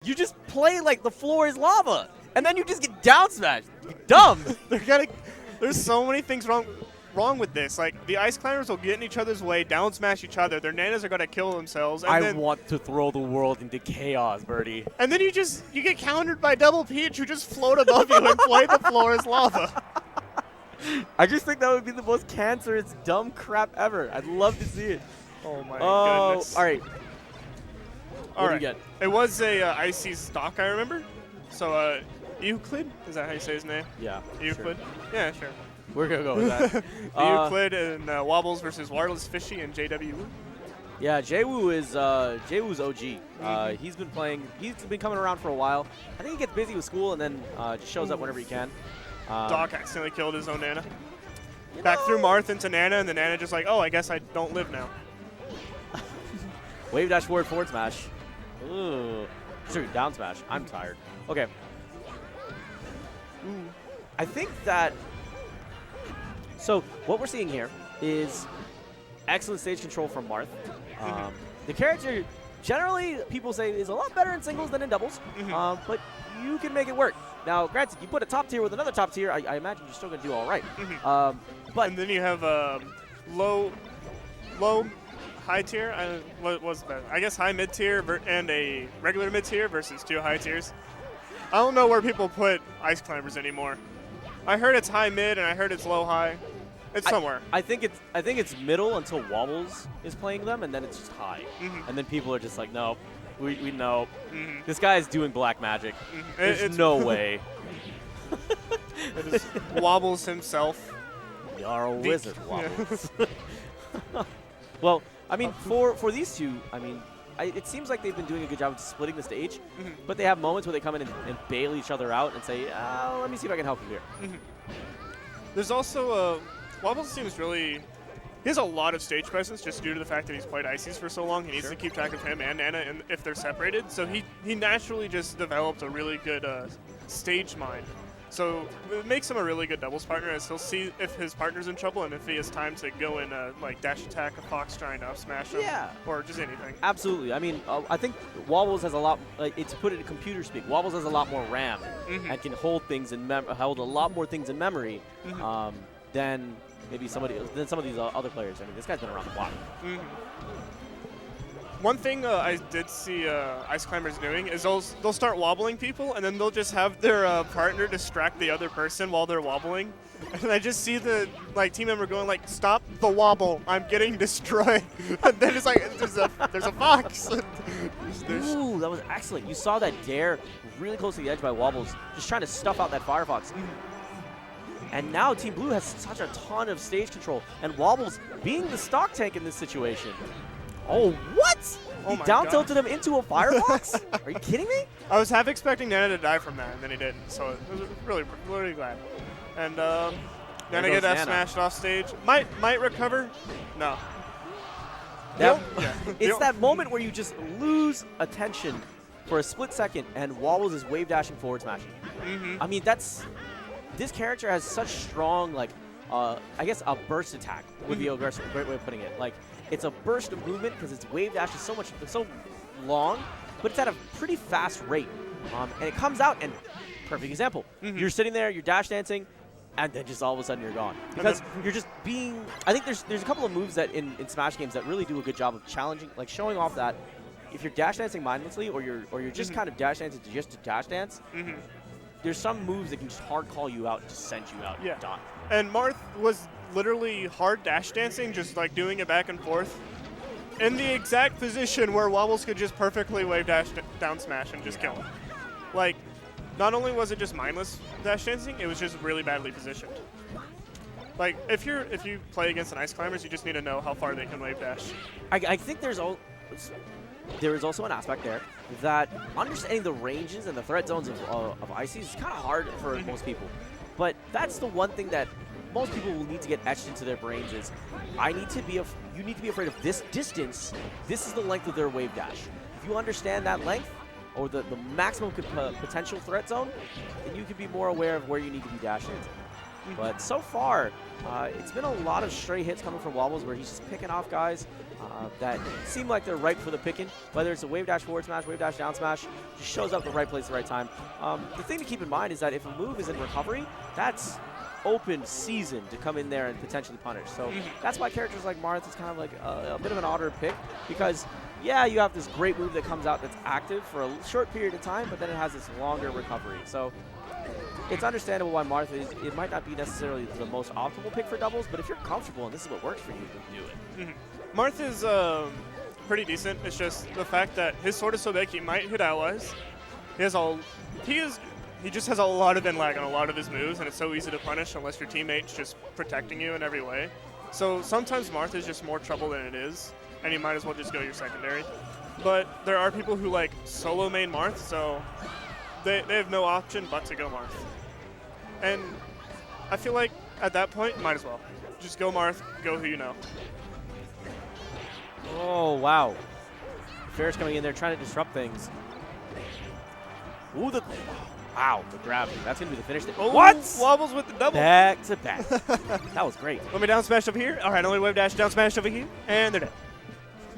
You just play like the floor is lava, and then you just get down smashed. You dumb. There's so many things wrong with this. Like, the ice climbers will get in each other's way, down smash each other. Their nanas are going to kill themselves. And I then, want to throw the world into chaos, Birdie. and then you get countered by Double Peach, who just float above you and play the floor as lava. I just think that would be the most cancerous, dumb crap ever. I'd love to see it. Oh my goodness. All right. All right. do you get? It was a icy stock, I remember. So, Euclid? Is that how you say his name? Yeah. Euclid? Sure. Yeah, sure. We're going to go with that. Euclid and Wobbles versus WaterlessFishie and JWU. Yeah, JWU's OG. He's been playing. He's been coming around for a while. I think he gets busy with school and then just shows up whenever he can. Doc accidentally killed his own Nana. Back through Marth into Nana, and the Nana just like, oh, I guess I don't live now. Wave dash forward smash. Ooh. Sorry, down smash. I'm tired. Okay. I think that. So what we're seeing here is excellent stage control from Marth. The character generally people say is a lot better in singles than in doubles, but you can make it work. Now, granted, you put a top tier with another top tier, I imagine you're still going to do all right. But and then you have low, high tier. What was that? I guess high mid tier and a regular mid tier versus 2 high tiers. I don't know where people put ice climbers anymore. I heard it's high mid and I heard it's low high. It's somewhere. I think it's middle until Wobbles is playing them, and then it's just high. And then people are just like, no, we know. This guy is doing black magic. There's no way. It is Wobbles himself. You're a wizard, Wobbles. Well, I mean, for these two, I mean, it seems like they've been doing a good job of splitting the stage, but they have moments where they come in and bail each other out and say, let me see if I can help you here. There's also Wobbles seems really. He has a lot of stage presence just due to the fact that he's played Ices for so long. He needs to keep track of him and Nana if they're separated. So he naturally just developed a really good stage mind. So it makes him a really good doubles partner, as he'll see if his partner's in trouble and if he has time to go in like dash attack a Fox trying to up smash him, or just anything. Absolutely. I mean, I think Wobbles has a lot. To put it in computer speak, Wobbles has a lot more RAM and can hold things in hold a lot more things in memory than maybe some of these other players. I mean, this guy's been around the block. One thing I did see ice climbers doing is they'll start wobbling people, and then they'll just have their partner distract the other person while they're wobbling. And I just see the team member going like, "Stop the wobble! I'm getting destroyed." And then it's like, "There's a fox." Ooh, that was excellent. You saw that dare really close to the edge by Wobbles, just trying to stuff out that Firefox. And now Team Blue has such a ton of stage control, and Wobbles being the stock tank in this situation. Oh, what? Oh he my down tilted him into a Firefox? Are you kidding me? I was half expecting Nana to die from that, and then he didn't. So I was really glad. And Nana get that smashed off stage. Might recover. No. It's that moment where you just lose attention for a split second, and Wobbles is wave dashing forward smashing. I mean, this character has such strong, I guess a burst attack would be a great way of putting it. Like, it's a burst of movement because its wave dash is so long, but it's at a pretty fast rate. And it comes out, and perfect example. You're sitting there, you're dash dancing, and then just all of a sudden you're gone. Because you're just being, I think there's a couple of moves that in Smash games that really do a good job of challenging, like showing off that if you're dash dancing mindlessly or you're just kind of dash dancing just to dash dance, there's some moves that can just hard call you out and just send you out. Yeah. Done. And Marth was literally hard dash dancing, just like doing it back and forth, in the exact position where Wobbles could just perfectly wave dash down smash and just kill him. Like, not only was it just mindless dash dancing, it was just really badly positioned. Like, if you play against an ice climbers, you just need to know how far they can wave dash. I think there is also an aspect there that understanding the ranges and the threat zones of Ices is kind of hard for most people. But that's the one thing that most people will need to get etched into their brains is, you need to be afraid of this distance. This is the length of their wave dash. If you understand that length, or the maximum potential threat zone, then you can be more aware of where you need to be dashing. But so far, it's been a lot of stray hits coming from Wobbles where he's just picking off guys that seem like they're ripe for the picking. Whether it's a wave dash forward smash, wave dash down smash, just shows up at the right place at the right time. The thing to keep in mind is that if a move is in recovery, that's open season to come in there and potentially punish. So that's why characters like Marth is kind of like a bit of an odder pick, because yeah, you have this great move that comes out that's active for a short period of time, but then it has this longer recovery. So it's understandable why Marth is, it might not be necessarily the most optimal pick for doubles, but if you're comfortable and this is what works for you, then do it. Marth is pretty decent. It's just the fact that his sword is so big, he might hit allies. He just has a lot of lag on a lot of his moves, and it's so easy to punish unless your teammate's just protecting you in every way. So sometimes Marth is just more trouble than it is, and you might as well just go your secondary. But there are people who like solo main Marth, so they have no option but to go Marth. And I feel like at that point, might as well. Just go Marth, go who you know. Oh, wow. Ferris coming in there trying to disrupt things. Ooh, wow, the grab. That's going to be the finish. Oh, what? Wobbles with the double. Back to back. That was great. Let me down smash over here. All right, only wave dash down smash over here, and they're dead.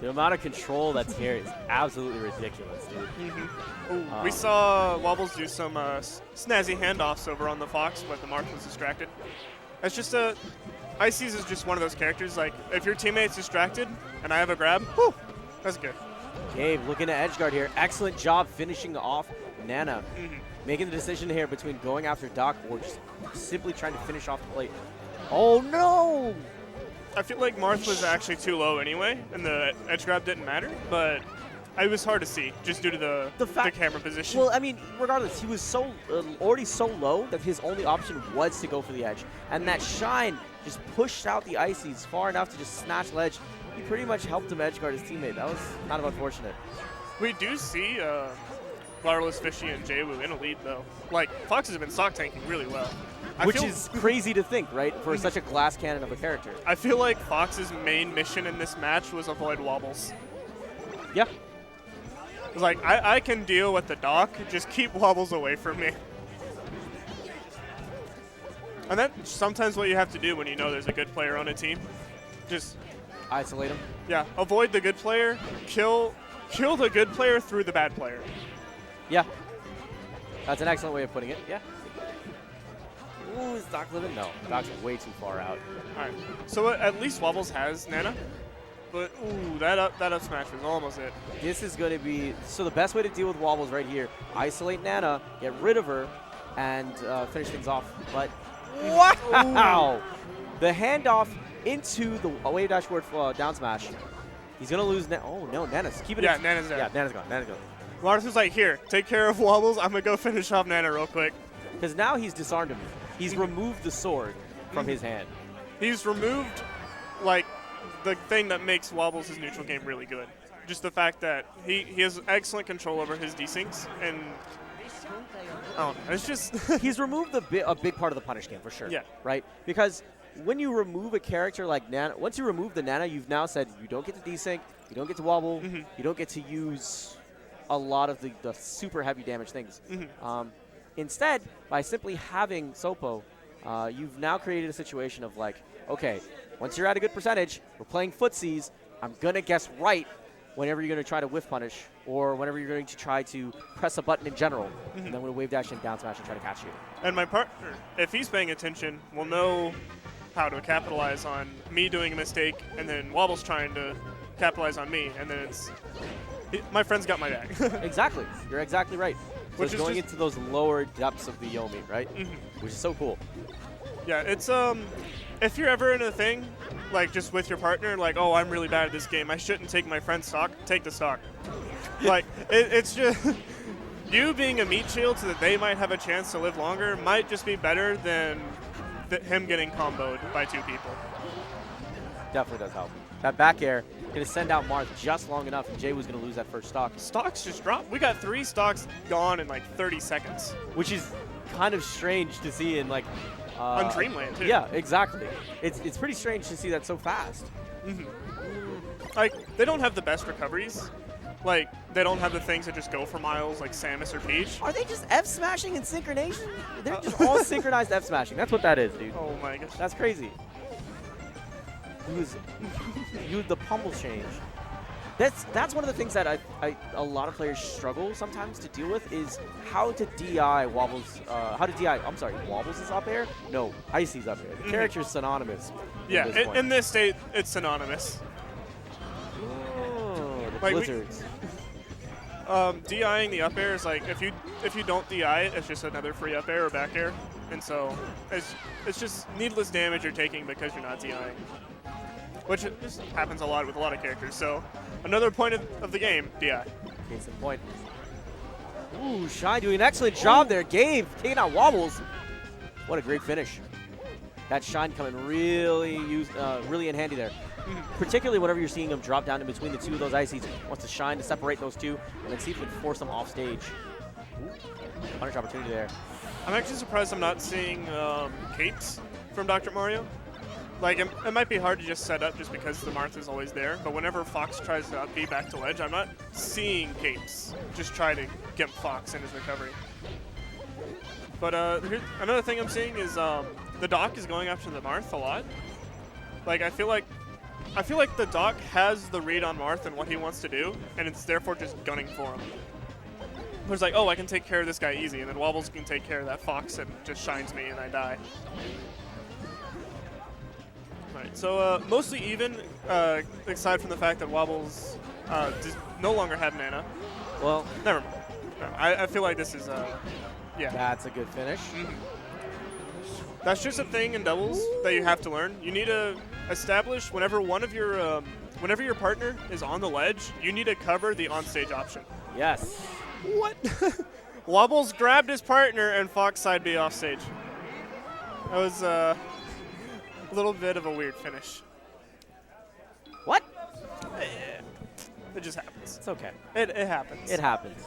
The amount of control that's here is absolutely ridiculous, dude. We saw Wobbles do some snazzy handoffs over on the Fox, but the Marth was distracted. It's just Ices is just one of those characters, like, if your teammate's distracted and I have a grab, whew, that's good. Gabe looking to edge guard here. Excellent job finishing off Nana. Making the decision here between going after Doc or just simply trying to finish off the plate. Oh, no! I feel like Marth was actually too low anyway, and the edge grab didn't matter, but it was hard to see just due to the camera position. Well, I mean, regardless, he was so already so low that his only option was to go for the edge. And that shine just pushed out the Ices far enough to just snatch ledge. He pretty much helped him edge guard his teammate. That was kind of unfortunate. We do see WaterlessFishie and JWU in a lead, though. Like, Fox has been stock tanking really well. Which is crazy to think, right, for such a glass cannon of a character. I feel like Fox's main mission in this match was avoid Wobbles. Yeah. It's like, I can deal with the Doc, just keep Wobbles away from me. And that's sometimes what you have to do when you know there's a good player on a team. Just isolate him. Yeah, avoid the good player, kill the good player through the bad player. Yeah. That's an excellent way of putting it, yeah. Ooh, is Doc living? No, Doc's way too far out. All right, so at least Wobbles has Nana, but ooh, that up smash was almost it. This is going to be, so the best way to deal with Wobbles right here, isolate Nana, get rid of her, and finish things off. But wow! The handoff into the wave dash forward down smash. He's going to lose. Oh no, Nana's keeping it. Yeah, Nana's dead. Yeah, Nana's gone. Nana's gone. Lars was like, here, take care of Wobbles. I'm going to go finish off Nana real quick. Because now he's disarmed him. He's removed the sword from his hand. He's removed, like, the thing that makes Wobbles' his neutral game really good. Just the fact that he has excellent control over his desyncs, and I don't know, it's just... He's removed a big part of the punish game, for sure. Yeah. Right? Because when you remove a character like Nana, once you remove the Nana, you've now said you don't get to desync, you don't get to wobble, you don't get to use a lot of the super heavy damage things. Instead, by simply having Sopo, you've now created a situation of like, okay, once you're at a good percentage, we're playing footsies, I'm going to guess right whenever you're going to try to whiff punish or whenever you're going to try to press a button in general, and then we'll wave dash and down smash and try to catch you. And my partner, if he's paying attention, will know how to capitalize on me doing a mistake and then Wobbles trying to capitalize on me, and then it's... my friend's got my back. Exactly. You're exactly right. So Which it's is going just into those lower depths of the Yomi, right? Which is so cool. Yeah, it's if you're ever in a thing, like just with your partner, like, oh, I'm really bad at this game, I shouldn't take my friend's stock, take the stock. Like, it's just, you being a meat shield so that they might have a chance to live longer might just be better than him getting comboed by two people. Definitely does help. That back air going to send out Marth just long enough, and Jay was going to lose that first stock. Stocks just dropped. We got 3 stocks gone in like 30 seconds. Which is kind of strange to see in like... on Dreamland, too. Yeah, exactly. It's pretty strange to see that so fast. Like, they don't have the best recoveries, Like, they don't have the things that just go for miles like Samus or Peach. Are they just F smashing in synchronization? They're just all synchronized F smashing. That's what that is, dude. Oh my gosh. That's crazy. Use the pummel change. That's one of the things that a lot of players struggle sometimes to deal with is how to DI Wobbles. I'm sorry, Wobbles is up air? No, Icy's up air. The character is synonymous. Yeah, in this state, it's synonymous. Oh, the Like blizzards. DIing the up air is like if you don't DI it, it's just another free up air or back air, and so it's just needless damage you're taking because you're not DIing, which just happens a lot with a lot of characters. So another point of the game, DI. Case in point. Ooh, Shine doing an excellent job there. Gabe taking out Wobbles. What a great finish. That Shine coming really in handy there. Particularly whenever you're seeing him drop down in between the two of those ices. Wants to Shine to separate those two and then see if he can force them off stage. Ooh, punish opportunity there. I'm actually surprised I'm not seeing capes from Dr. Mario. Like, it might be hard to just set up just because the Martha's always there, but whenever Fox tries to be back to ledge, I'm not seeing capes just try to get Fox in his recovery. But another thing I'm seeing is the Doc is going after the Marth a lot. Like, I feel like the Doc has the read on Marth and what he wants to do, and it's therefore just gunning for him. It's like, oh, I can take care of this guy easy, and then Wobbles can take care of that Fox and just shines me and I die. Alright, so mostly even, aside from the fact that Wobbles does no longer have mana. Well, Never mind. No, I feel like this is, yeah. that's a good finish. That's just a thing in doubles that you have to learn. You need to establish whenever whenever your partner is on the ledge, you need to cover the onstage option. Yes. What? Wobbles grabbed his partner and Fox side B off stage. That was a little bit of a weird finish. What? It just happens. It's okay. It happens. It happens.